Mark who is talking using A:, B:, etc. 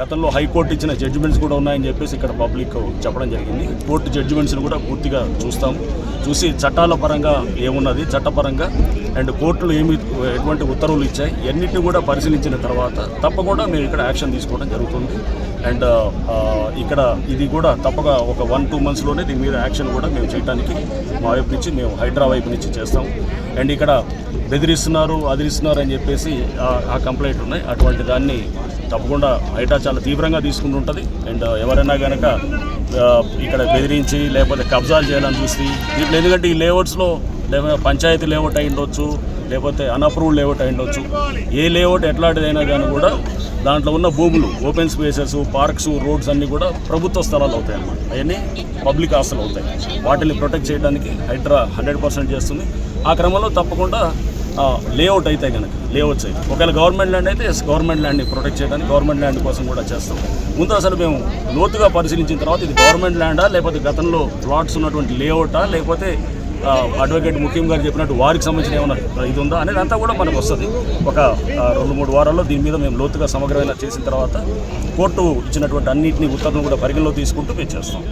A: గతంలో హైకోర్టు ఇచ్చిన జడ్జిమెంట్స్ కూడా ఉన్నాయని చెప్పేసి ఇక్కడ పబ్లిక్ చెప్పడం జరిగింది. కోర్టు జడ్జిమెంట్స్ని కూడా పూర్తిగా చూసి చట్టాల పరంగా ఏమున్నది, చట్టపరంగా అండ్ కోర్టులు ఎటువంటి ఉత్తర్వులు ఇచ్చాయి ఎన్నిటిని కూడా పరిశీలించిన తర్వాత తప్పకుండా మేము ఇక్కడ యాక్షన్ తీసుకోవడం జరుగుతుంది. అండ్ ఇక్కడ ఇది కూడా తప్పగా ఒక 1-2 monthsలోనే దీని మీద యాక్షన్ కూడా మేము చేయడానికి మా వైపు నుంచి మేము హైడ్రా వైపు నుంచి చేస్తాం. అండ్ ఇక్కడ బెదిరిస్తున్నారు అదిరిస్తున్నారు అని చెప్పేసి ఆ కంప్లైంట్ ఉన్నాయి. అటువంటి దాన్ని తప్పకుండా హైడ్రా చాలా తీవ్రంగా తీసుకుంటుంటుంది. అండ్ ఎవరైనా కనుక ఇక్కడ బెదిరించి లేకపోతే కబ్జాలు చేయాలని చూసి దీంట్లో ఎందుకంటే ఈ లేఅవుట్స్లో పంచాయతీ లేఅవుట్ అయి ఉండొచ్చు, లేకపోతే అన్అప్రూవ్డ్ లేఅవుట్ అయి ఉండొచ్చు. ఏ లేఅవుట్ ఎట్లాంటిదైనా కానీ కూడా దాంట్లో ఉన్న భూములు ఓపెన్ స్పేసెస్, పార్క్స్, రోడ్స్ అన్నీ కూడా ప్రభుత్వ స్థలాలు అవుతాయి అన్నమాట. అవన్నీ పబ్లిక్ ఆస్తులు అవుతాయి. వాటిని ప్రొటెక్ట్ చేయడానికి హైడ్రా 100% చేస్తుంది. ఆ క్రమంలో తప్పకుండా లేఅవుట్ అయితే కనుక లేఅవుట్స్ అయితే ఒకవేళ గవర్నమెంట్ ల్యాండ్ అయితే గవర్నమెంట్ ల్యాండ్ని ప్రొటెక్ట్ చేయడానికి గవర్నమెంట్ ల్యాండ్ కోసం కూడా చేస్తాం. ముందు అసలు మేము లోతుగా పరిశీలించిన తర్వాత ఇది గవర్నమెంట్ ల్యాండా లేకపోతే గతంలో ప్లాట్స్ ఉన్నటువంటి లేఅవుటా లేకపోతే అడ్వకేట్ ముఖ్యం గారు చెప్పినట్టు వారికి సంబంధించిన ఏమైనా ఇది ఉందా అనేది అంతా కూడా మనకు వస్తుంది. ఒక 2-3 వారాల్లో దీని మీద మేము లోతుగా సమగ్రమైన చేసిన తర్వాత కోర్టు ఇచ్చినటువంటి అన్నింటినీ ఉత్తర్వులు కూడా పరిగణలో తీసుకుంటూ మేము చేస్తాం.